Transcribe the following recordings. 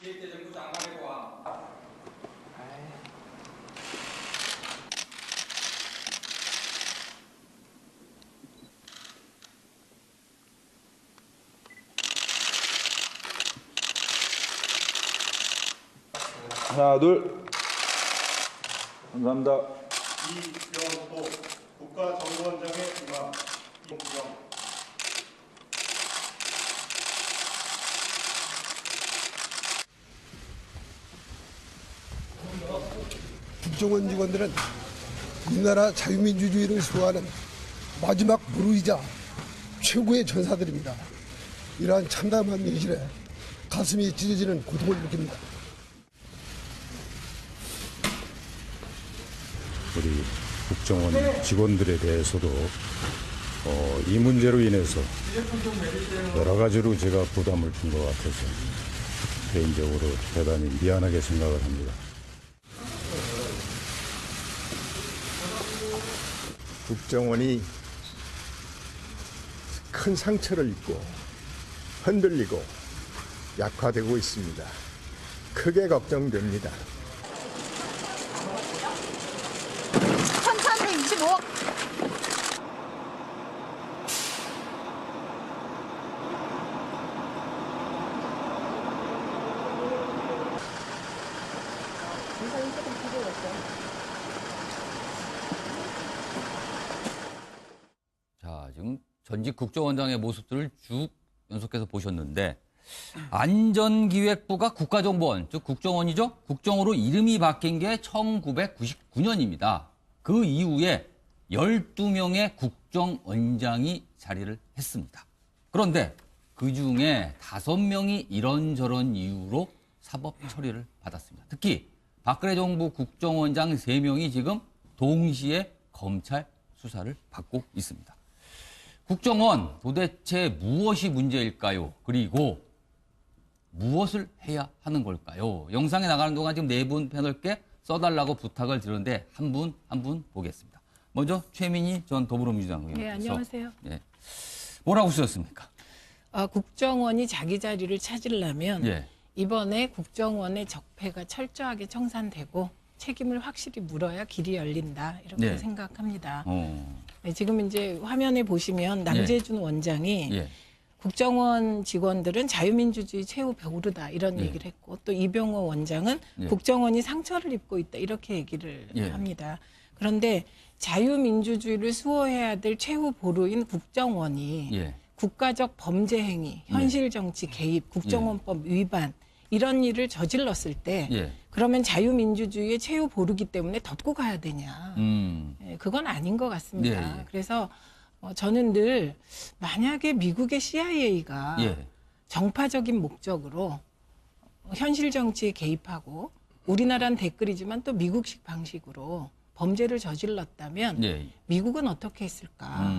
기획재정부 장관의 고함. 하나, 둘. 감사합니다. 이병호 국가정보원장의 임하. 이병. 국정원 직원들은 우리나라 자유민주주의를 수호하는 마지막 무르이자 최고의 전사들입니다. 이러한 참담한 현실에 가슴이 찢어지는 고통을 느낍니다. 우리 국정원 직원들에 대해서도 이 문제로 인해서 여러 가지로 제가 부담을 준 것 같아서 개인적으로 대단히 미안하게 생각을 합니다. 국정원이 큰 상처를 입고 흔들리고 약화되고 있습니다. 크게 걱정됩니다. 1325. 자, 지금 전직 국정원장의 모습들을 쭉 연속해서 보셨는데 안전기획부가 국가정보원, 즉 국정원이죠. 국정원으로 이름이 바뀐 게 1999년입니다. 그 이후에 12명의 국정원장이 자리를 했습니다. 그런데 그중에 5명이 이런저런 이유로 사법 처리를 받았습니다. 특히 박근혜 정부 국정원장 3명이 지금 동시에 검찰 수사를 받고 있습니다. 국정원 도대체 무엇이 문제일까요? 그리고 무엇을 해야 하는 걸까요? 영상에 나가는 동안 지금 4분 패널께 써달라고 부탁을 드렸는데 한 분 한 분 보겠습니다. 먼저 최민희 전 더불어민주당 의원께서. 네, 안녕하세요. 네. 뭐라고 쓰셨습니까? 국정원이 자기 자리를 찾으려면 예. 이번에 국정원의 적폐가 철저하게 청산되고 책임을 확실히 물어야 길이 열린다 이렇게 네. 생각합니다. 어. 네, 지금 이제 화면에 보시면 남재준 원장이 예. 국정원 직원들은 자유민주주의 최후 배우르다 이런 예. 얘기를 했고 또 이병호 원장은 예. 국정원이 상처를 입고 있다 이렇게 얘기를 예. 합니다. 그런데 자유민주주의를 수호해야 될 최후 보루인 국정원이 예. 국가적 범죄 행위, 현실 정치 개입, 국정원법 위반 이런 일을 저질렀을 때 예. 그러면 자유민주주의의 최후 보루기 때문에 덮고 가야 되냐. 음. 그건 아닌 것 같습니다. 예, 예. 그래서 저는 늘 만약에 미국의 CIA가 예. 정파적인 목적으로 현실 정치에 개입하고 우리나라는 댓글이지만 또 미국식 방식으로 범죄를 저질렀다면 예. 미국은 어떻게 했을까?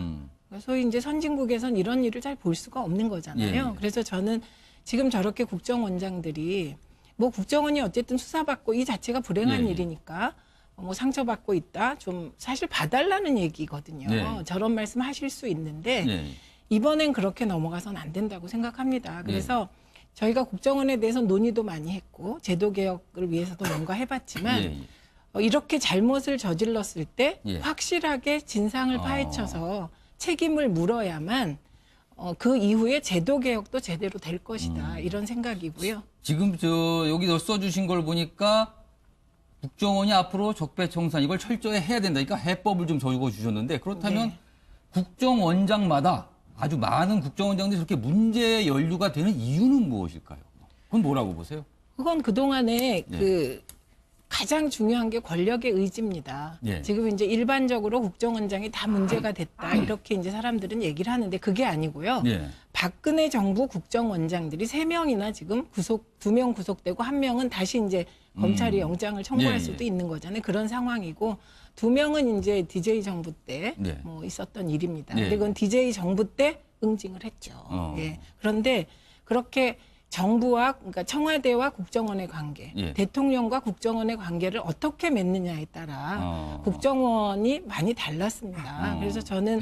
소위 이제 선진국에선 이런 일을 잘 볼 수가 없는 거잖아요. 예. 그래서 저는 지금 저렇게 국정원장들이 뭐 국정원이 어쨌든 수사받고 이 자체가 불행한 예. 일이니까 뭐 상처받고 있다. 좀 사실 봐달라는 얘기거든요. 예. 저런 말씀 하실 수 있는데 예. 이번엔 그렇게 넘어가서는 안 된다고 생각합니다. 그래서 저희가 국정원에 대해서 논의도 많이 했고 제도 개혁을 위해서도 뭔가 해봤지만 예. 이렇게 잘못을 저질렀을 때 예. 확실하게 진상을 파헤쳐서 책임을 물어야만 그 이후에 제도 개혁도 제대로 될 것이다. 이런 생각이고요. 지금 여기 써주신 걸 보니까 국정원이 앞으로 적폐청산 이걸 철저히 해야 된다. 그러니까 해법을 좀 적어주셨는데 그렇다면 네. 국정원장마다 아주 많은 국정원장들이 저렇게 문제 연루가 되는 이유는 무엇일까요? 그건 뭐라고 보세요? 그건 그동안에 예. 가장 중요한 게 권력의 의지입니다. 예. 지금 이제 일반적으로 국정원장이 다 문제가 됐다. 이렇게 이제 사람들은 얘기를 하는데 그게 아니고요. 예. 박근혜 정부 국정원장들이 3명이나 지금 2명 구속되고 1명은 다시 이제 검찰이 영장을 청구할 예, 예. 수도 있는 거잖아요. 그런 상황이고 2명은 이제 DJ 정부 때 네. 뭐 있었던 일입니다. 예. 근데 그건 DJ 정부 때 응징을 했죠. 예. 그런데 그렇게 정부와 그러니까 청와대와 국정원의 관계, 예. 대통령과 국정원의 관계를 어떻게 맺느냐에 따라 국정원이 많이 달랐습니다. 그래서 저는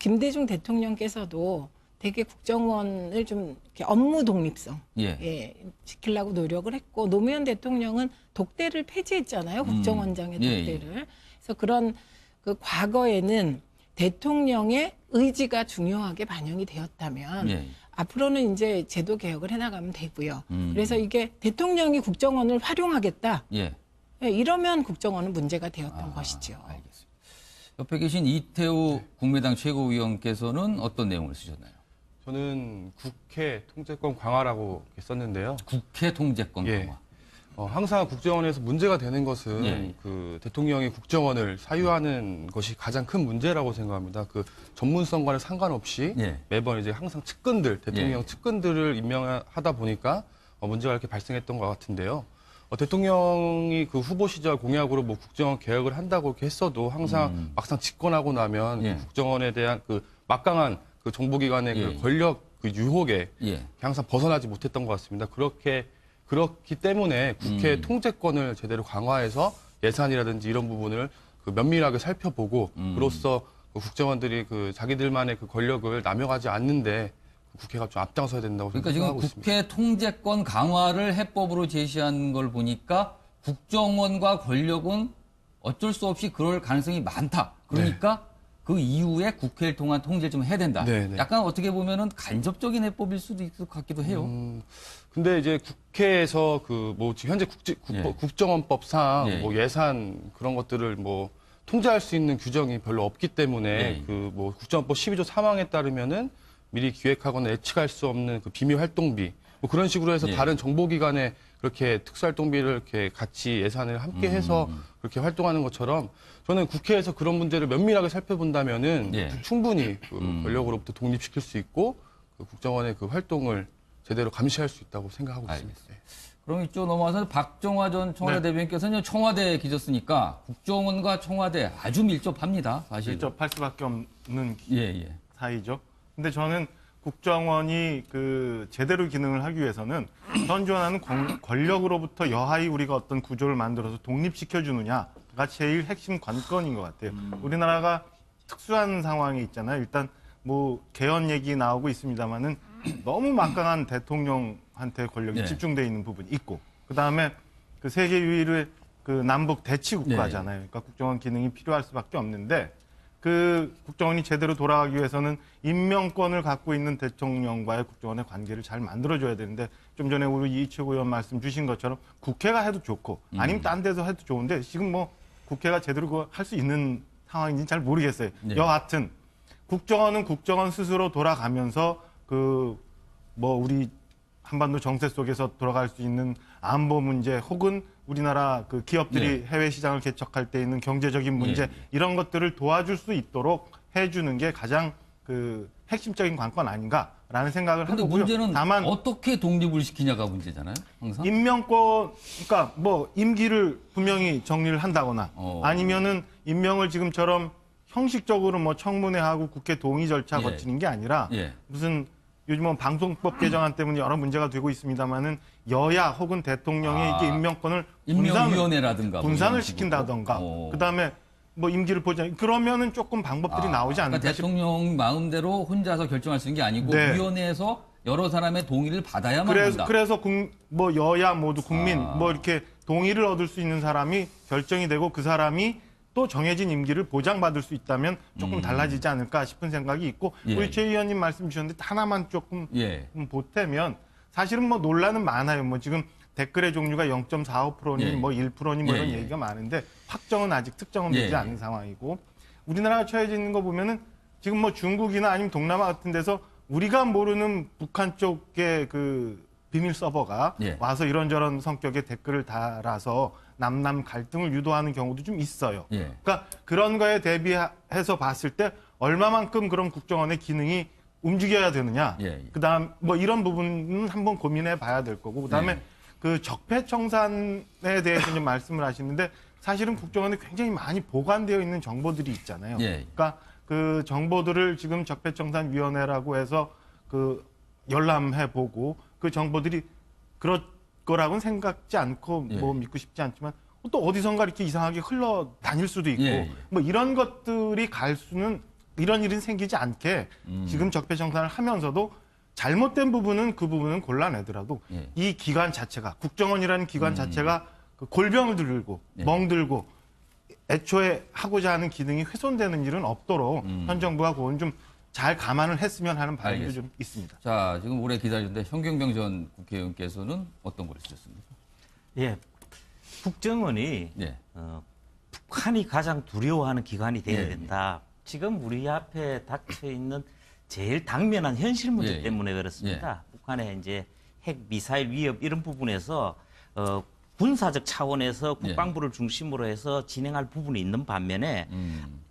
김대중 대통령께서도 되게 국정원을 좀 이렇게 업무 독립성 예. 지키려고 노력을 했고 노무현 대통령은 독대를 폐지했잖아요. 국정원장의 독대를. 그래서 그런 그 과거에는 대통령의 의지가 중요하게 반영이 되었다면 앞으로는 이제 제도 개혁을 해나가면 되고요. 그래서 이게 대통령이 국정원을 활용하겠다. 이러면 국정원은 문제가 되었던 것이죠. 알겠습니다. 옆에 계신 이태우 국민의당 최고위원께서는 어떤 내용을 쓰셨나요? 저는 국회 통제권 강화라고 썼는데요. 국회 통제권 예. 강화. 항상 국정원에서 문제가 되는 것은 그 대통령이 국정원을 사유하는 것이 가장 큰 문제라고 생각합니다. 그 전문성과는 상관없이 매번 이제 항상 측근들, 대통령 측근들을 임명하다 보니까 문제가 이렇게 발생했던 것 같은데요. 대통령이 그 후보 시절 공약으로 뭐 국정원 개혁을 한다고 이렇게 했어도 항상 막상 집권하고 나면 그 국정원에 대한 그 막강한 그 정보기관의 그 권력 그 유혹에 항상 벗어나지 못했던 것 같습니다. 그렇기 때문에 국회 통제권을 제대로 강화해서 예산이라든지 이런 부분을 그 면밀하게 살펴보고 그로써 그 국정원들이 그 자기들만의 그 권력을 남용하지 않는데 국회가 좀 앞장서야 된다고 그러니까 생각하고 지금 있습니다. 국회 통제권 강화를 해법으로 제시한 걸 보니까 국정원과 권력은 어쩔 수 없이 그럴 가능성이 많다. 그러니까 그 이후에 국회를 통한 통제를 좀 해야 된다. 약간 어떻게 보면은 간접적인 해법일 수도 있을 것 같기도 해요. 근데 이제 국회에서 그 뭐 지금 현재 국정원법상 뭐 예산 그런 것들을 뭐 통제할 수 있는 규정이 별로 없기 때문에 그 뭐 국정원법 12조 3항에 따르면은 미리 기획하거나 예측할 수 없는 그 비밀 활동비 뭐 그런 식으로 해서 다른 정보기관에 그렇게 특수활동비를 이렇게 같이 예산을 함께 해서 그렇게 활동하는 것처럼 저는 국회에서 그런 문제를 면밀하게 살펴본다면은 충분히 그 권력으로부터 독립시킬 수 있고 그 국정원의 그 활동을 제대로 감시할 수 있다고 생각하고 있습니다. 그럼 이쪽 넘어와서 박정화 전 청와대 대변인께서는 청와대에 계셨으니까 국정원과 청와대 아주 밀접합니다. 사실. 밀접할 수밖에 없는 예. 사이죠. 근데 저는 국정원이 그 제대로 기능을 하기 위해서는 현존하는 권력으로부터 여하이 우리가 어떤 구조를 만들어서 독립시켜 주느냐가 제일 핵심 관건인 것 같아요. 우리나라가 특수한 상황에 있잖아요. 일단 뭐 개헌 얘기 나오고 있습니다만은 너무 막강한 대통령한테 권력이 집중돼 있는 부분이 있고 그다음에 그 세계 유일의 그 남북 대치 국가잖아요. 그러니까 국정원 기능이 필요할 수밖에 없는데 그 국정원이 제대로 돌아가기 위해서는 임명권을 갖고 있는 대통령과의 국정원의 관계를 잘 만들어줘야 되는데 좀 전에 우리 이 최고위원 말씀 주신 것처럼 국회가 해도 좋고 아니면 딴 데서 해도 좋은데 지금 뭐 국회가 제대로 할 수 있는 상황인지는 잘 모르겠어요. 여하튼 국정원은 국정원 스스로 돌아가면서 그 뭐 우리 한반도 정세 속에서 돌아갈 수 있는 안보 문제 혹은 우리나라 그 기업들이 해외 시장을 개척할 때 있는 경제적인 문제 이런 것들을 도와줄 수 있도록 해주는 게 가장 그 핵심적인 관건 아닌가라는 생각을 근데 하고요. 문제는 다만 어떻게 독립을 시키냐가 문제잖아요. 항상. 임명권 그러니까 뭐 임기를 분명히 정리를 한다거나 아니면은 임명을 지금처럼 형식적으로 뭐 청문회하고 국회 동의 절차 거치는 게 아니라 무슨 요즘은 방송법 개정안 때문에 여러 문제가 되고 있습니다만은 여야 혹은 대통령의 이게 임명권을 임명위원회라든가 분산을 시킨다던가 그다음에 뭐 임기를 보자 그러면은 조금 방법들이 나오지 않을까 그러니까 대통령 마음대로 혼자서 결정할 수 있는 게 아니고 위원회에서 여러 사람의 동의를 받아야만 한다. 그래서 뭐 여야 모두 국민 뭐 이렇게 동의를 얻을 수 있는 사람이 결정이 되고 그 사람이 또 정해진 임기를 보장받을 수 있다면 조금 달라지지 않을까 싶은 생각이 있고 우리 최 의원님 말씀 주셨는데 하나만 조금 보태면 사실은 뭐 논란은 많아요. 뭐 지금 댓글의 종류가 0.45%니 뭐 1%니 뭐 이런 얘기가 많은데 확정은 아직 특정은 되지 않은 상황이고 우리나라가 처해져 있는 거 보면은 지금 뭐 중국이나 아니면 동남아 같은 데서 우리가 모르는 북한 쪽의 그 비밀 서버가 와서 이런저런 성격의 댓글을 달아서 남남 갈등을 유도하는 경우도 좀 있어요. 그러니까 그런 거에 대비해서 봤을 때 얼마만큼 그런 국정원의 기능이 움직여야 되느냐. 그다음 뭐 이런 부분은 한번 고민해 봐야 될 거고 그다음에 그 적폐청산에 대해서 좀 말씀을 하시는데 사실은 국정원에 굉장히 많이 보관되어 있는 정보들이 있잖아요. 그러니까 그 정보들을 지금 적폐청산위원회라고 해서 그 열람해 보고 그 정보들이 그럴 거라고는 생각지 않고 뭐 믿고 싶지 않지만 또 어디선가 이렇게 이상하게 흘러 다닐 수도 있고 뭐 이런 것들이 갈 수는 이런 일이 생기지 않게 지금 적폐청산을 하면서도 잘못된 부분은 그 부분은 골라내더라도 예. 이 기관 자체가 국정원이라는 기관 자체가 그 골병을 들고 예. 멍들고 애초에 하고자 하는 기능이 훼손되는 일은 없도록 현 정부가 그건 좀 잘 감안을 했으면 하는 바람도 알겠습니다. 좀 있습니다. 자, 지금 오래 기다리는데 현경병 전 국회의원께서는 어떤 걸 쓰셨습니까? 예, 국정원이 예. 북한이 가장 두려워하는 기관이 되어야 예, 된다. 지금 우리 앞에 닥쳐 있는 제일 당면한 현실 문제 예, 예. 때문에 그렇습니다. 북한의 이제 핵 미사일 위협 이런 부분에서 군사적 차원에서 국방부를 중심으로 해서 진행할 부분이 있는 반면에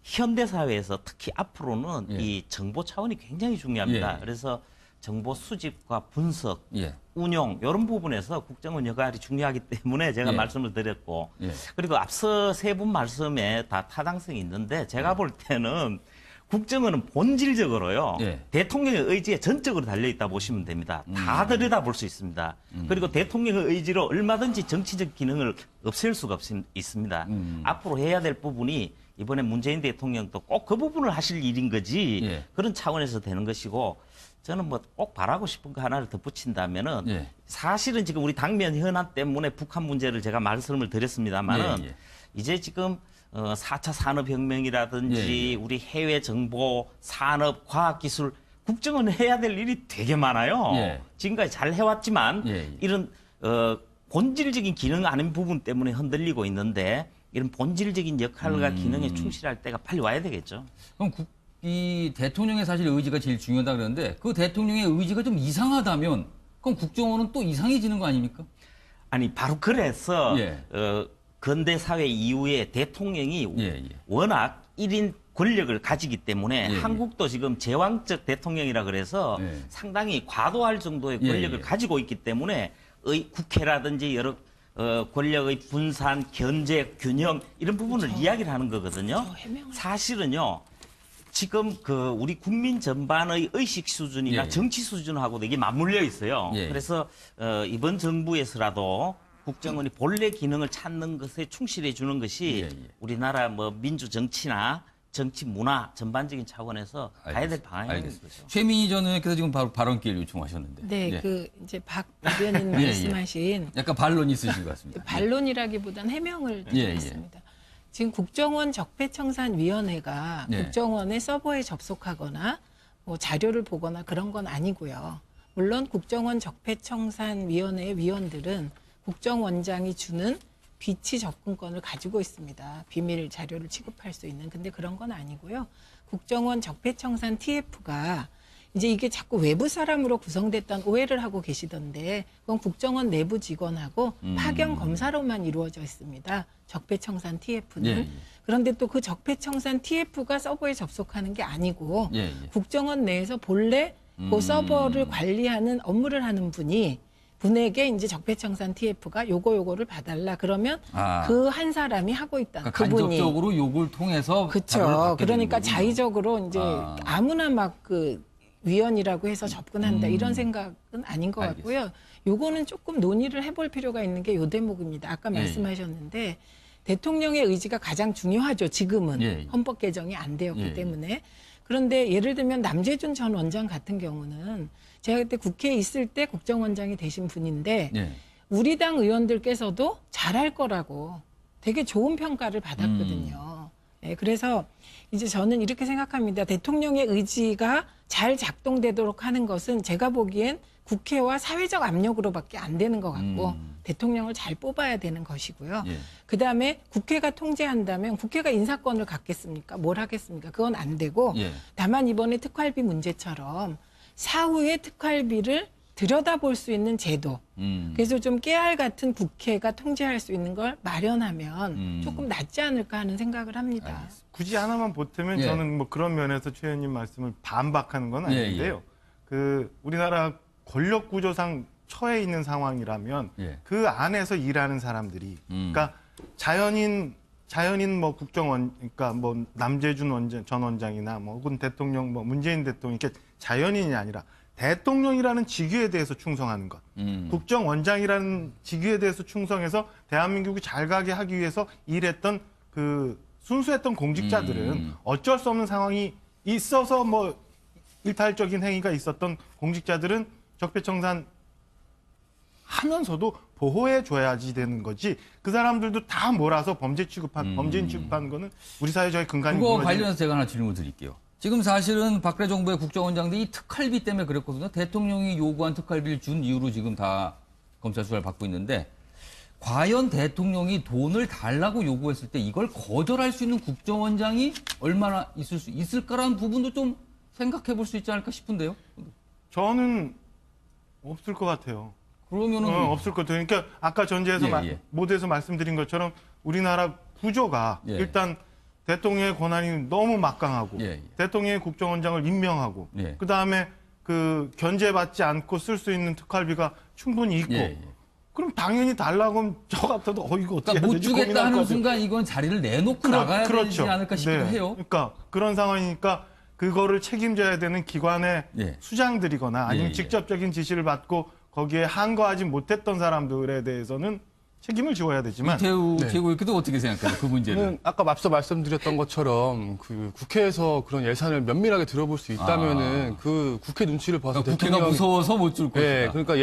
현대 사회에서 특히 앞으로는 예. 이 정보 차원이 굉장히 중요합니다. 예, 예. 그래서 정보 수집과 분석, 예. 운용 이런 부분에서 국정원 역할이 중요하기 때문에 제가 예. 말씀을 드렸고 예. 그리고 앞서 세 분 말씀에 다 타당성이 있는데 제가 볼 때는 국정원은 본질적으로요 예. 대통령의 의지에 전적으로 달려있다 보시면 됩니다. 다 들여다볼 수 있습니다. 그리고 대통령의 의지로 얼마든지 정치적 기능을 없앨 수가 있습니다. 앞으로 해야 될 부분이 이번에 문재인 대통령도 꼭 그 부분을 하실 일인 거지 예. 그런 차원에서 되는 것이고 저는 뭐 꼭 바라고 싶은 거 하나를 덧붙인다면은 예. 사실은 지금 우리 당면 현안 때문에 북한 문제를 제가 말씀을 드렸습니다만은 예, 예. 이제 지금 4차 산업혁명이라든지 예, 예. 우리 해외 정보, 산업, 과학기술 국정원은 해야 될 일이 되게 많아요. 예. 지금까지 잘 해왔지만 예, 예. 이런 본질적인 기능 아닌 부분 때문에 흔들리고 있는데 이런 본질적인 역할과 기능에 충실할 때가 빨리 와야 되겠죠. 그럼 이 대통령의 사실 의지가 제일 중요하다 그러는데 그 대통령의 의지가 좀 이상하다면 그럼 국정원은 또 이상해지는 거 아닙니까? 아니 바로 그래서 예. 근대 사회 이후에 대통령이 예, 예. 워낙 1인 권력을 가지기 때문에 예, 예. 한국도 지금 제왕적 대통령이라 그래서 예. 상당히 과도할 정도의 예, 권력을 예. 가지고 있기 때문에 국회라든지 여러 권력의 분산, 견제, 균형 이런 부분을 이야기를 하는 거거든요. 해명을 사실은요. 지금 우리 국민 전반의 의식 수준이나 예, 예. 정치 수준하고도 이게 맞물려 있어요. 예, 예. 그래서 이번 정부에서라도 국정원이 본래 기능을 찾는 것에 충실해 주는 것이 예, 예. 우리나라 뭐 민주 정치나 정치 문화 전반적인 차원에서 가야 될 방향인 알겠습니다. 거죠. 최민희 전 의원께서 지금 바로 발언 기회를 요청하셨는데. 네, 예. 그 이제 박 대변인 예, 예. 말씀하신 약간 반론 있으신 것 같습니다. 반론이라기보다는 해명을 예, 예. 드리겠습니다. 지금 국정원 적폐청산위원회가 예. 국정원의 서버에 접속하거나 뭐 자료를 보거나 그런 건 아니고요. 물론 국정원 적폐청산위원회의 위원들은 국정원장이 주는 비치 접근권을 가지고 있습니다. 비밀 자료를 취급할 수 있는. 근데 그런 건 아니고요. 국정원 적폐청산 TF가 이제 이게 자꾸 외부 사람으로 구성됐다는 오해를 하고 계시던데 그건 국정원 내부 직원하고 파견 검사로만 이루어져 있습니다. 적폐청산 TF는. 예, 예. 그런데 또 그 적폐청산 TF가 서버에 접속하는 게 아니고 예, 예. 국정원 내에서 본래 그 서버를 관리하는 업무를 하는 분에게 이제 적폐청산 TF가 요거를 봐달라 그러면 아. 그 한 사람이 하고 있다. 그러니까 그분이. 간접적으로 요걸 통해서 자료를 그렇죠. 받게 되는 그러니까 거군요. 자의적으로 이제 아. 아무나 막 그 위원이라고 해서 접근한다 이런 생각은 아닌 것 같고요. 요거는 조금 논의를 해볼 필요가 있는 게 요 대목입니다. 아까 예, 예. 말씀하셨는데 대통령의 의지가 가장 중요하죠. 지금은 예, 예. 헌법 개정이 안 되었기 예, 예. 때문에. 그런데 예를 들면 남재준 전 원장 같은 경우는 제가 그때 국회에 있을 때 국정원장이 되신 분인데 예. 우리 당 의원들께서도 잘할 거라고 되게 좋은 평가를 받았거든요. 네, 그래서 이제 저는 이렇게 생각합니다. 대통령의 의지가 잘 작동되도록 하는 것은 제가 보기엔 국회와 사회적 압력으로밖에 안 되는 것 같고 대통령을 잘 뽑아야 되는 것이고요. 예. 그다음에 국회가 통제한다면 국회가 인사권을 갖겠습니까? 뭘 하겠습니까? 그건 안 되고 예. 다만 이번에 특활비 문제처럼 사후에 특활비를 들여다볼 수 있는 제도. 그래서 좀 깨알 같은 국회가 통제할 수 있는 걸 마련하면 조금 낫지 않을까 하는 생각을 합니다. 알겠습니다. 굳이 하나만 보태면 예. 저는 뭐 그런 면에서 최 의원님 말씀을 반박하는 건 예, 아닌데요. 그 우리나라 권력 구조상 처해 있는 상황이라면 예. 그 안에서 일하는 사람들이 그러니까 자연인 뭐 국정원 그러니까 뭐 남재준 전 원장이나 뭐 혹은 대통령 뭐 문재인 대통령 이렇게 자연인이 아니라 대통령이라는 직위에 대해서 충성하는 것. 국정원장이라는 직위에 대해서 충성해서 대한민국이 잘 가게 하기 위해서 일했던 그 순수했던 공직자들은 어쩔 수 없는 상황이 있어서 뭐 일탈적인 행위가 있었던 공직자들은 적폐청산 하면서도 보호해 줘야지 되는 거지. 그 사람들도 다 몰아서 범죄인 취급하는 거는 우리 사회적인 근간이 그거 무너지는- 관련해서 제가 하나 질문 드릴게요. 지금 사실은 박근혜 정부의 국정원장들이 이 특활비 때문에 그랬거든요. 대통령이 요구한 특활비를 준 이후로 지금 다 검찰 수사를 받고 있는데 과연 대통령이 돈을 달라고 요구했을 때 이걸 거절할 수 있는 국정원장이 얼마나 있을 수 있을까라는 부분도 좀 생각해 볼 수 있지 않을까 싶은데요. 저는 없을 것 같아요. 그러면은 없을 것 같아요. 그러니까 아까 전제에서 모두에서 말씀드린 것처럼 우리나라 구조가 예. 일단 대통령의 권한이 너무 막강하고 대통령의 국정원장을 임명하고 그다음에 그 견제받지 않고 쓸 수 있는 특활비가 충분히 있고 그럼 당연히 달라고 하면 저 같아도 이거 어떻게 그러니까 못 해야 되지 주겠다 고민할 것 하는 같아요. 순간 이건 자리를 내놓고 나가야 그렇죠. 되지 않을까 싶기도 네. 해요. 그러니까 그런 상황이니까 그거를 책임져야 되는 기관의 수장들이거나 아니면 직접적인 지시를 받고 거기에 한거하지 못했던 사람들에 대해서는 책임을 지어야 되지만 이태우 최고위원께도 어떻게 생각해요? 그 문제는. 아까 앞서 말씀드렸던 것처럼 그 국회에서 그런 예산을 면밀하게 들어볼 수 있다면은 그 국회 눈치를 봐서 그러니까 국회가 무서워서 못 줄 것이다. 네, 그러니까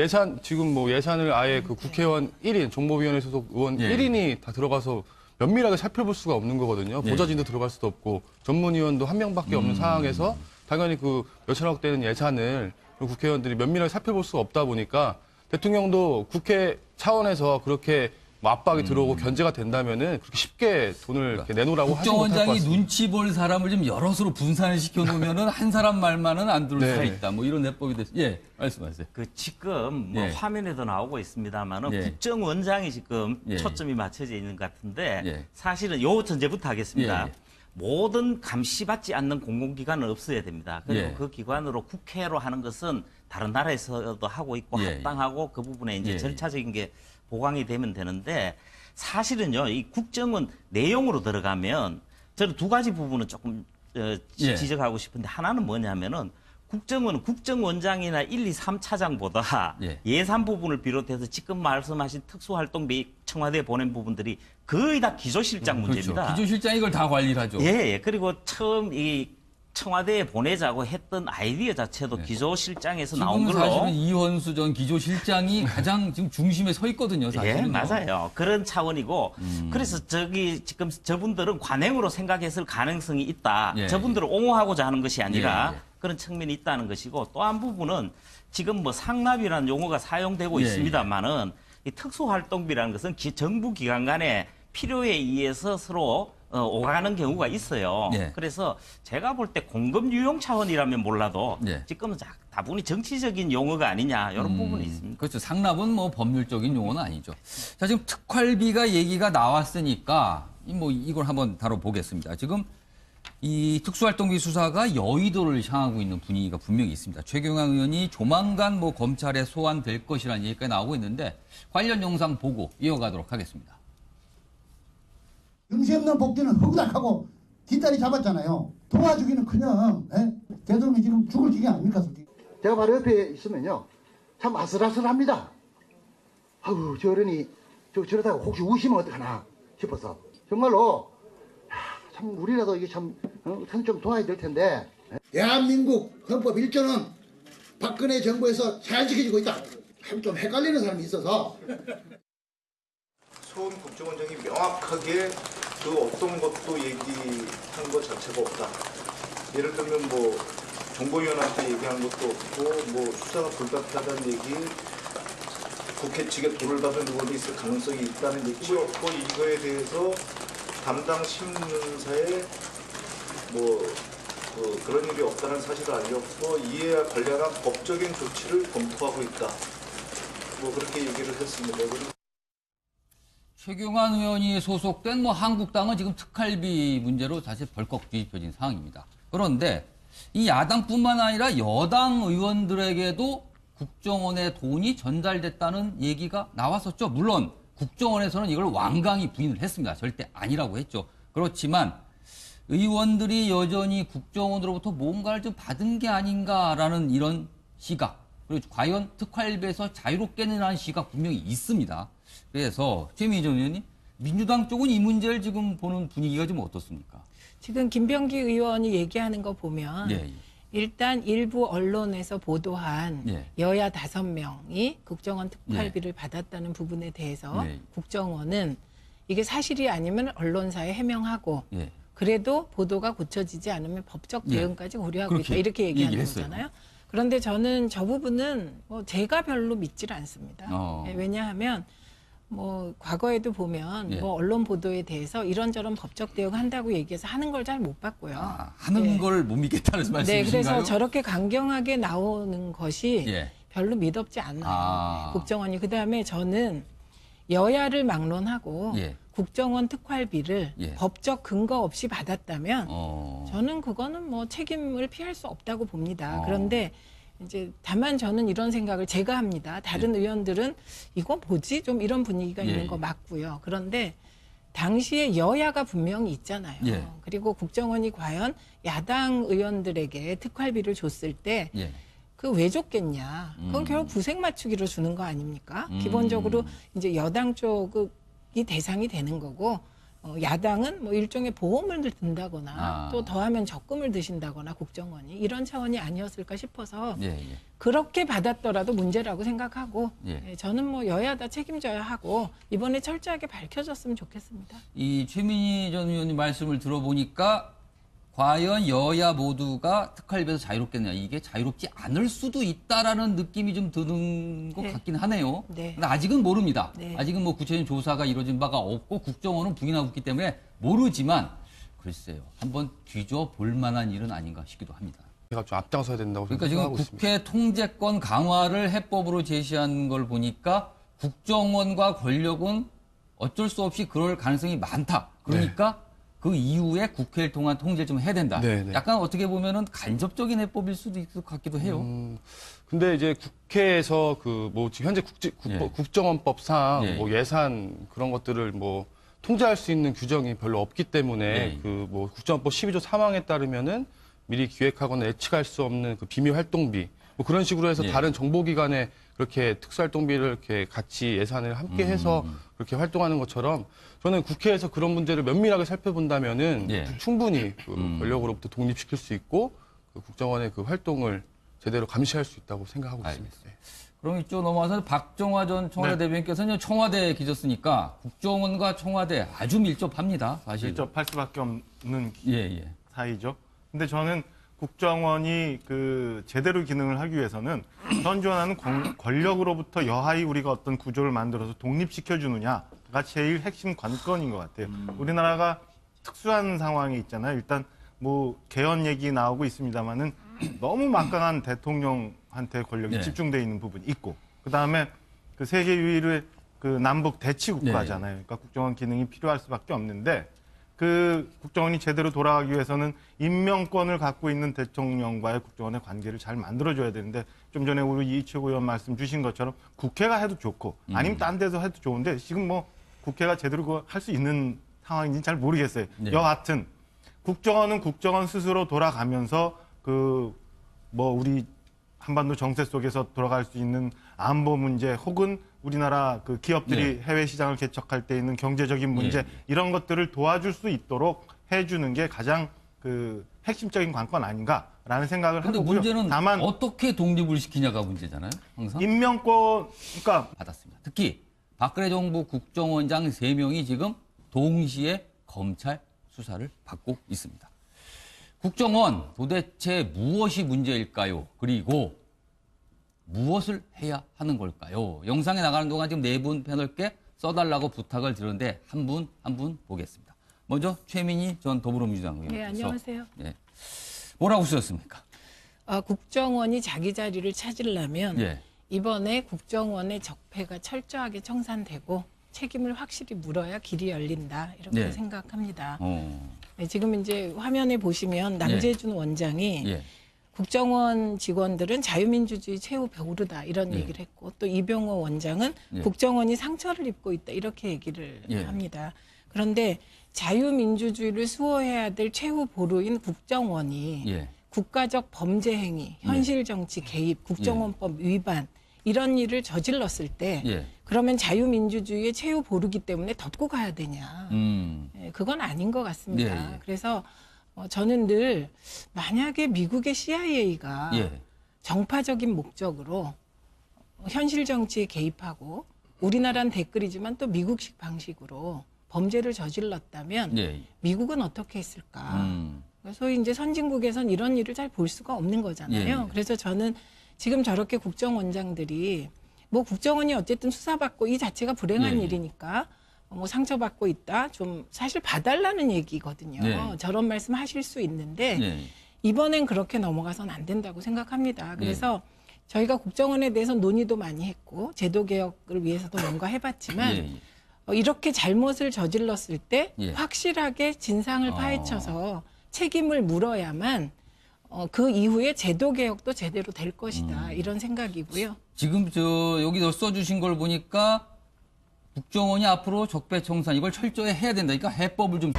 지금 뭐 예산을 아예 그 국회의원 1인, 정보위원회 소속 의원 1인이 다 들어가서 면밀하게 살펴볼 수가 없는 거거든요. 보좌진도 들어갈 수도 없고 전문위원도 한 명밖에 없는 상황에서 당연히 그 몇천억 되는 예산을 국회의원들이 면밀하게 살펴볼 수가 없다 보니까 대통령도 국회 차원에서 그렇게 뭐 압박이 들어오고 견제가 된다면은 그렇게 쉽게 돈을 이렇게 내놓으라고 하지 못할 것 국정원장이 같습니다. 눈치 볼 사람을 좀 여럿으로 분산을 시켜놓으면은 한 사람 말만은 안 들을 수가 있다. 뭐 이런 내법이 됐어요. 예, 말씀하세요. 그 지금 뭐 화면에도 나오고 있습니다만은 국정원장이 지금 초점이 맞춰져 있는 것 같은데 사실은 요 전제부터 하겠습니다. 모든 감시받지 않는 공공기관은 없어야 됩니다. 그리고 그 기관으로 국회로 하는 것은 다른 나라에서도 하고 있고 합당하고 그 부분에 이제 절차적인 게 보강이 되면 되는데 사실은요, 이 국정원 내용으로 들어가면 저는 두 가지 부분은 조금 지적하고 싶은데 하나는 뭐냐면은 국정원은 국정원장이나 1, 2, 3차장보다 예산 부분을 비롯해서 지금 말씀하신 특수활동비 청와대에 보낸 부분들이 거의 다 기조실장 문제입니다. 그렇죠. 기조실장이 이걸 다 관리를 하죠. 그리고 처음 이 청와대에 보내자고 했던 아이디어 자체도 기조실장에서 나온 걸로. 사실은 이원수 전 기조실장이 가장 지금 중심에 서 있거든요. 사실은. 맞아요. 그런 차원이고 그래서 지금 저분들은 관행으로 생각했을 가능성이 있다. 저분들을 옹호하고자 하는 것이 아니라 그런 측면이 있다는 것이고 또 한 부분은 지금 뭐 상납이라는 용어가 사용되고 있습니다만은 이 특수활동비라는 것은 정부 기관 간의 필요에 의해서 서로 오가는 경우가 있어요. 그래서 제가 볼 때 공급 유용 차원이라면 몰라도 지금은 다분히 정치적인 용어가 아니냐 이런 부분이 있습니다. 그렇죠. 상납은 뭐 법률적인 용어는 아니죠. 자, 지금 특활비가 얘기가 나왔으니까 뭐 이걸 한번 다뤄보겠습니다. 지금 이 특수활동비 수사가 여의도를 향하고 있는 분위기가 분명히 있습니다. 최경환 의원이 조만간 뭐 검찰에 소환될 것이라는 얘기가 나오고 있는데 관련 영상 보고 이어가도록 하겠습니다. 영시 없는 복지는 허구닥하고 뒷다리 잡았잖아요. 도와주기는 그냥 대통령이 지금 죽을 지경 아닙니까? 제가 바로 옆에 있으면요 참 아슬아슬합니다. 아우 저 어른이 저러다가 혹시 우시면 어떡하나 싶어서 정말로 참 우리라도 이게 참 좀 도와야 될 텐데. 대한민국 헌법 1조는 박근혜 정부에서 잘 지켜지고 있다. 좀 헷갈리는 사람이 있어서. 소은 국정원장이 명확하게 그 어떤 것도 얘기한 것 자체가 없다. 예를 들면 뭐 정보위원한테 얘기한 것도 없고 뭐 수사가 불가피하다는 얘기, 국회 측에 돈을 받은 의원이 있을 가능성이 있다는 얘기도 없고 이거에 대해서 담당 신문사에 뭐 그런 일이 없다는 사실을 알렸고 이에 관련한 법적인 조치를 검토하고 있다. 뭐 그렇게 얘기를 했습니다. 최경환 의원이 소속된 뭐 한국당은 지금 특활비 문제로 사실 벌컥 뒤집혀진 상황입니다. 그런데 이 야당뿐만 아니라 여당 의원들에게도 국정원에 돈이 전달됐다는 얘기가 나왔었죠. 물론 국정원에서는 이걸 완강히 부인을 했습니다. 절대 아니라고 했죠. 그렇지만 의원들이 여전히 국정원으로부터 뭔가를 좀 받은 게 아닌가라는 이런 시각, 그리고 과연 특활비에서 자유롭게는 하는 시각 분명히 있습니다. 그래서 최민희 전 의원님, 민주당 쪽은 이 문제를 지금 보는 분위기가 좀 어떻습니까? 지금 김병기 의원이 얘기하는 거 보면 예. 일단 일부 언론에서 보도한 예. 여야 5명이 국정원 특활비를 받았다는 부분에 대해서 예. 국정원은 이게 사실이 아니면 언론사에 해명하고 예. 그래도 보도가 고쳐지지 않으면 법적 예. 대응까지 고려하고 그렇게 있다. 이렇게 얘기하는 얘기를 했어요. 거잖아요. 그런데 저는 저 부분은 뭐 제가 별로 믿질 않습니다. 어. 예, 왜냐하면 뭐 과거에도 보면 예. 뭐 언론 보도에 대해서 이런저런 법적 대응한다고 얘기해서 하는 걸 잘 못 봤고요. 아, 하는 예. 걸 못 믿겠다는 네, 말씀이신가요? 그래서 저렇게 강경하게 나오는 것이 예. 별로 믿업지 않아요. 아. 국정원이. 그다음에 저는 여야를 막론하고 예. 국정원 특활비를 예. 법적 근거 없이 받았다면 어. 저는 그거는 뭐 책임을 피할 수 없다고 봅니다. 어. 그런데 이제 다만 저는 이런 생각을 제가 합니다. 다른 의원들은 이거 뭐지? 좀 이런 분위기가 예. 있는 거 맞고요. 그런데 당시에 여야가 분명히 있잖아요. 예. 그리고 국정원이 과연 야당 의원들에게 특활비를 줬을 때 예. 그 왜 줬겠냐. 그건 결국 구색 맞추기로 주는 거 아닙니까? 음. 기본적으로 이제 여당 쪽이 대상이 되는 거고 야당은 뭐 일종의 보험을 든다거나 아. 또 더하면 적금을 드신다거나 국정원이 이런 차원이 아니었을까 싶어서 예, 예. 그렇게 받았더라도 문제라고 생각하고 예. 예, 저는 뭐 여야 다 책임져야 하고 이번에 철저하게 밝혀졌으면 좋겠습니다. 이 최민희 전 의원님 말씀을 들어보니까 과연 여야 모두가 특활비에서 자유롭겠냐. 이게 자유롭지 않을 수도 있다라는 느낌이 좀 드는 것 네. 같긴 하네요. 네. 근데 아직은 모릅니다. 네. 아직은 뭐 구체적인 조사가 이루어진 바가 없고 국정원은 부인하고 있기 때문에 모르지만 글쎄요. 한번 뒤져 볼 만한 일은 아닌가 싶기도 합니다. 제가 좀 앞장서야 된다고 그러니까 지금 생각하고 있습니다. 국회 통제권 강화를 해법으로 제시한 걸 보니까 국정원과 권력은 어쩔 수 없이 그럴 가능성이 많다. 그러니까 그 이후에 국회를 통한 통제를 좀 해야 된다. 네, 네. 약간 어떻게 보면은 간접적인 해법일 수도 있을 것 같기도 해요. 근데 이제 국회에서 그 뭐 지금 현재 예. 국정원법상 예. 뭐 예산 그런 것들을 뭐 통제할 수 있는 규정이 별로 없기 때문에 예. 그 뭐 국정원법 12조 3항에 따르면은 미리 기획하거나 예측할 수 없는 그 비밀 활동비 뭐 그런 식으로 해서 예. 다른 정보기관에 그렇게 특수활동비를 이렇게 같이 예산을 함께 해서 그렇게 활동하는 것처럼 저는 국회에서 그런 문제를 면밀하게 살펴본다면은 예. 충분히 그 권력으로부터 독립시킬 수 있고 그 국정원의 그 활동을 제대로 감시할 수 있다고 생각하고 있습니다. 네. 그럼 이쪽 넘어와서 박정화 전 청와대 네. 대변인께서는 청와대에 계셨으니까 국정원과 청와대 아주 밀접합니다. 사실. 밀접할 수밖에 없는 예, 예. 사이죠. 근데 저는 국정원이 그 제대로 기능을 하기 위해서는 현존하는 권력으로부터 여하이 우리가 어떤 구조를 만들어서 독립시켜 주느냐가 제일 핵심 관건인 것 같아요. 우리나라가 특수한 상황이 있잖아요. 일단 뭐 개헌 얘기 나오고 있습니다만은 너무 막강한 대통령한테 권력이 네. 집중돼 있는 부분이 있고 그다음에 그 세계 유일의 그 남북 대치 국가잖아요. 그러니까 국정원 기능이 필요할 수밖에 없는데 그 국정원이 제대로 돌아가기 위해서는 임명권을 갖고 있는 대통령과의 국정원의 관계를 잘 만들어줘야 되는데 좀 전에 우리 이철구 의원 말씀 주신 것처럼 국회가 해도 좋고 아니면 딴 데서 해도 좋은데 지금 뭐 국회가 제대로 할 수 있는 상황인지는 잘 모르겠어요. 네. 여하튼 국정원은 국정원 스스로 돌아가면서 그 뭐 우리 한반도 정세 속에서 돌아갈 수 있는 안보 문제 혹은 우리나라 그 기업들이 해외 시장을 개척할 때 있는 경제적인 문제 이런 것들을 도와줄 수 있도록 해주는 게 가장 그 핵심적인 관건 아닌가라는 생각을 근데 하고요. 문제는 다만 어떻게 독립을 시키냐가 문제잖아요. 항상. 임명권 그러니까 받았습니다. 특히 박근혜 정부 국정원장 3명이 지금 동시에 검찰 수사를 받고 있습니다. 국정원 도대체 무엇이 문제일까요? 그리고 무엇을 해야 하는 걸까요? 영상에 나가는 동안 지금 4분 패널께 써달라고 부탁을 드렸는데 한 분 한 분 보겠습니다. 먼저 최민희 전 더불어민주당 의원께서 네, 안녕하세요. 예, 뭐라고 쓰셨습니까? 국정원이 자기 자리를 찾으려면 예. 이번에 국정원의 적폐가 철저하게 청산되고 책임을 확실히 물어야 길이 열린다 이렇게 네. 생각합니다. 어. 네, 지금 이제 화면에 보시면 남재준 원장이 예. 국정원 직원들은 자유민주주의 최후 배우르다 이런 예. 얘기를 했고 또 이병호 원장은 예. 국정원이 상처를 입고 있다 이렇게 얘기를 예. 합니다. 그런데 자유민주주의를 수호해야 될 최후 보루인 국정원이 예. 국가적 범죄 행위, 현실 정치 개입, 국정원법 위반 이런 일을 저질렀을 때 예. 그러면 자유민주주의의 최후 보루기 때문에 덮고 가야 되냐. 예, 그건 아닌 것 같습니다. 예, 예. 그래서 저는 늘 만약에 미국의 CIA가 예. 정파적인 목적으로 현실 정치에 개입하고 우리나라는 댓글이지만 또 미국식 방식으로 범죄를 저질렀다면 예. 미국은 어떻게 했을까? 소위 이제 선진국에선 이런 일을 잘 볼 수가 없는 거잖아요. 예. 그래서 저는 지금 저렇게 국정원장들이 뭐 국정원이 어쨌든 수사받고 이 자체가 불행한 예. 일이니까 뭐 상처받고 있다. 좀 사실 봐달라는 얘기거든요. 예. 저런 말씀 하실 수 있는데 예. 이번엔 그렇게 넘어가서는 안 된다고 생각합니다. 그래서 저희가 국정원에 대해서 논의도 많이 했고 제도 개혁을 위해서도 뭔가 해봤지만 예. 이렇게 잘못을 저질렀을 때 예. 확실하게 진상을 파헤쳐서 책임을 물어야만 그 이후에 제도 개혁도 제대로 될 것이다. 이런 생각이고요. 지금 여기 써주신 걸 보니까 국정원이 앞으로 적폐청산 이걸 철저히 해야 된다니까 해법을 좀.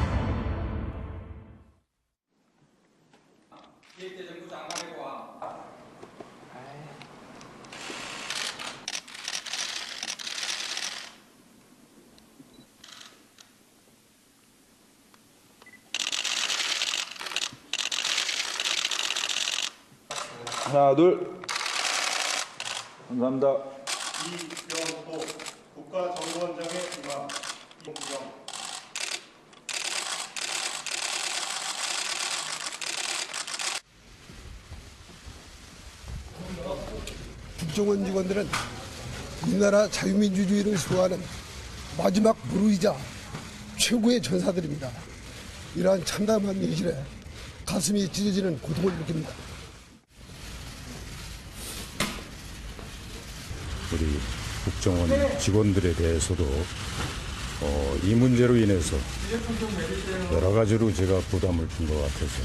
하나, 둘. 감사합니다. 이병호 국가정보원장의 임하 이병. 국정원 직원들은 우리나라 자유민주주의를 수호하는 마지막 무르이자 최고의 전사들입니다. 이러한 참담한 현실에 가슴이 찢어지는 고통을 느낍니다. 우리 국정원 직원들에 대해서도 이 문제로 인해서 여러 가지로 제가 부담을 준 것 같아서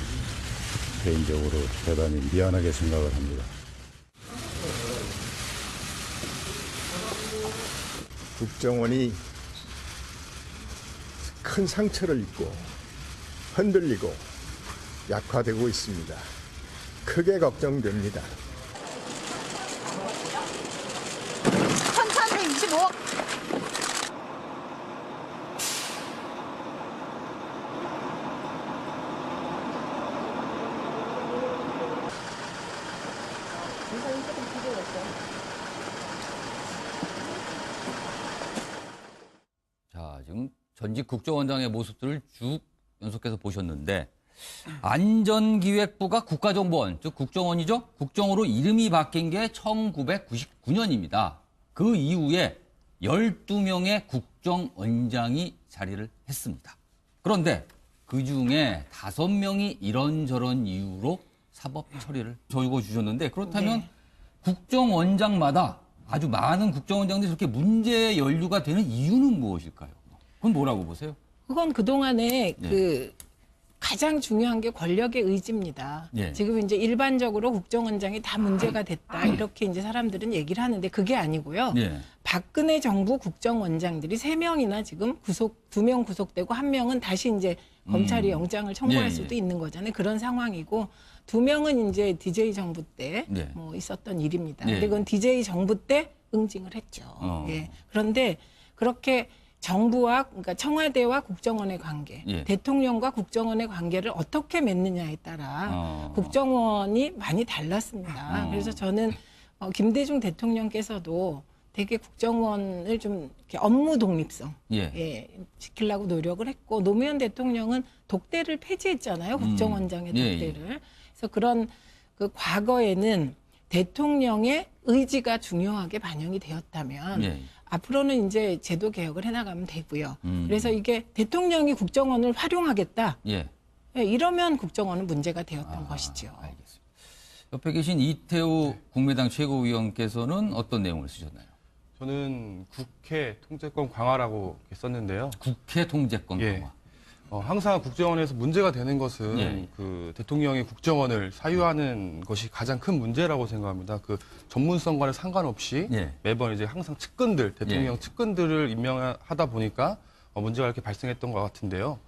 개인적으로 대단히 미안하게 생각을 합니다. 국정원이 큰 상처를 입고 흔들리고 약화되고 있습니다. 크게 걱정됩니다. 1325. 자, 지금 전직 국정원장의 모습들을 쭉 연속해서 보셨는데 안전기획부가 국가정보원, 즉 국정원이죠. 국정으로 이름이 바뀐 게 1999년입니다. 그 이후에 12명의 국정원장이 자리를 했습니다. 그런데 그중에 5명이 이런저런 이유로 사법 처리를 적어주셨는데 그렇다면 네. 국정원장마다 아주 많은 국정원장들이 저렇게 문제에 연루가 되는 이유는 무엇일까요? 그건 뭐라고 보세요? 그건 그동안에 네. 가장 중요한 게 권력의 의지입니다. 예. 지금 이제 일반적으로 국정원장이 다 문제가 됐다. 이렇게 이제 사람들은 얘기를 하는데 그게 아니고요. 예. 박근혜 정부 국정원장들이 3명이나 지금 2명 구속되고 1명은 다시 이제 검찰이 영장을 청구할 예, 예. 수도 있는 거잖아요. 그런 상황이고 2명은 이제 DJ 정부 때 네. 뭐 있었던 일입니다. 예. 근데 그건 DJ 정부 때 응징을 했죠. 예. 그런데 그렇게 정부와 그러니까 청와대와 국정원의 관계, 예. 대통령과 국정원의 관계를 어떻게 맺느냐에 따라 국정원이 많이 달랐습니다. 그래서 저는 김대중 대통령께서도 되게 국정원을 좀 이렇게 업무 독립성 지키려고 노력을 했고 노무현 대통령은 독대를 폐지했잖아요. 국정원장의 독대를. 그래서 그런 그 과거에는 대통령의 의지가 중요하게 반영이 되었다면 앞으로는 이제 제도 개혁을 해나가면 되고요. 그래서 이게 대통령이 국정원을 활용하겠다. 이러면 국정원은 문제가 되었던 것이죠. 알겠습니다. 옆에 계신 이태우 국민의당 최고위원께서는 어떤 내용을 쓰셨나요? 저는 국회 통제권 강화라고 썼는데요. 국회 통제권 강화. 항상 국정원에서 문제가 되는 것은 그 대통령이 국정원을 사유하는 것이 가장 큰 문제라고 생각합니다. 그 전문성과는 상관없이 매번 이제 항상 측근들, 대통령 측근들을 임명하다 보니까 문제가 이렇게 발생했던 것 같은데요.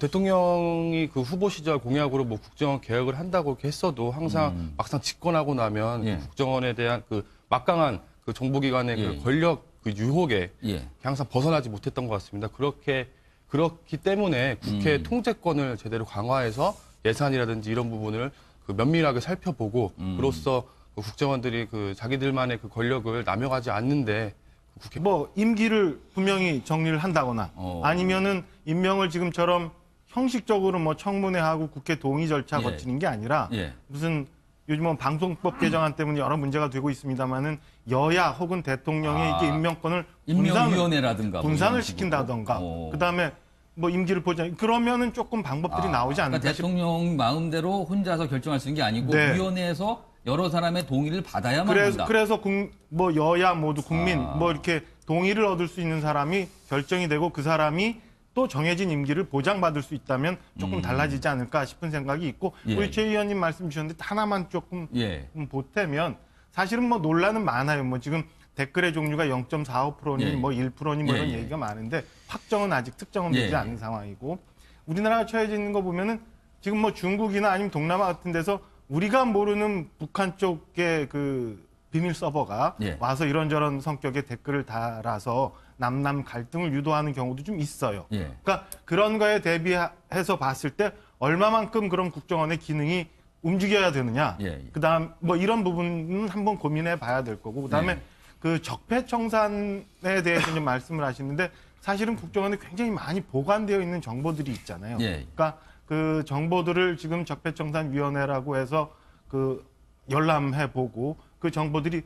대통령이 그 후보 시절 공약으로 뭐 국정원 개혁을 한다고 이렇게 했어도 항상 막상 집권하고 나면 국정원에 대한 그 막강한 그 정보기관의 그 권력 그 유혹에 항상 벗어나지 못했던 것 같습니다. 그렇기 때문에 국회 통제권을 제대로 강화해서 예산이라든지 이런 부분을 그 면밀하게 살펴보고 그로써 그 국정원들이 그 자기들만의 그 권력을 남용하지 않는데 국회 뭐 임기를 분명히 정리를 한다거나 아니면은 임명을 지금처럼 형식적으로 뭐 청문회하고 국회 동의 절차 거치는 게 아니라 무슨 요즘은 방송법 개정안 때문에 여러 문제가 되고 있습니다만은 여야 혹은 대통령의 이게 임명권을 임명위원회라든가 분산을 시킨다던가 그다음에 뭐 임기를 보자 그러면은 조금 방법들이 나오지 않을까 그러니까 대통령 마음대로 혼자서 결정할 수 있는 게 아니고 위원회에서 여러 사람의 동의를 받아야만 한다. 그래서 뭐 여야 모두 국민 뭐 이렇게 동의를 얻을 수 있는 사람이 결정이 되고 그 사람이 또 정해진 임기를 보장받을 수 있다면 조금 달라지지 않을까 싶은 생각이 있고 우리 최 의원님 말씀 주셨는데 하나만 조금 보태면 사실은 뭐 논란은 많아요. 뭐 지금 댓글의 종류가 0.45%니 뭐 1%니 뭐 이런 얘기가 많은데 확정은 아직 특정은 되지 않은 상황이고 우리나라가 처해져 있는 거 보면은 지금 뭐 중국이나 아니면 동남아 같은 데서 우리가 모르는 북한 쪽의 그 비밀 서버가 와서 이런저런 성격의 댓글을 달아서 남남 갈등을 유도하는 경우도 좀 있어요. 그러니까 그런 거에 대비해서 봤을 때 얼마만큼 그런 국정원의 기능이 움직여야 되느냐. 그다음 뭐 이런 부분은 한번 고민해 봐야 될 거고 그다음에 그 적폐청산에 대해서 좀 말씀을 하시는데 사실은 국정원에 굉장히 많이 보관되어 있는 정보들이 있잖아요. 그러니까 그 정보들을 지금 적폐청산위원회라고 해서 그 열람해 보고 그 정보들이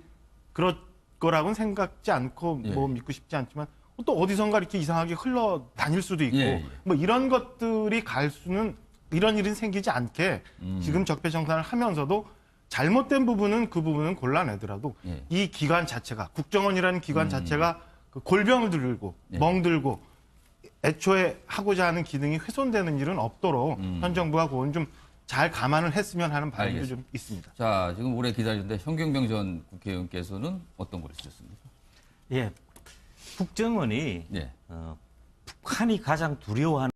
그럴 거라고는 생각지 않고 뭐 믿고 싶지 않지만 또 어디선가 이렇게 이상하게 흘러 다닐 수도 있고 뭐 이런 것들이 갈 수는 이런 일은 생기지 않게 지금 적폐청산을 하면서도 잘못된 부분은 그 부분은 골라내더라도 이 기관 자체가 국정원이라는 기관 자체가 그 골병을 들고 멍들고 애초에 하고자 하는 기능이 훼손되는 일은 없도록 현 정부가 그건 좀 잘 감안을 했으면 하는 바람도 좀 있습니다. 자, 지금 오래 기다리는데 현경병 전 국회의원께서는 어떤 걸 쓰셨습니까? 국정원이 북한이 가장 두려워하는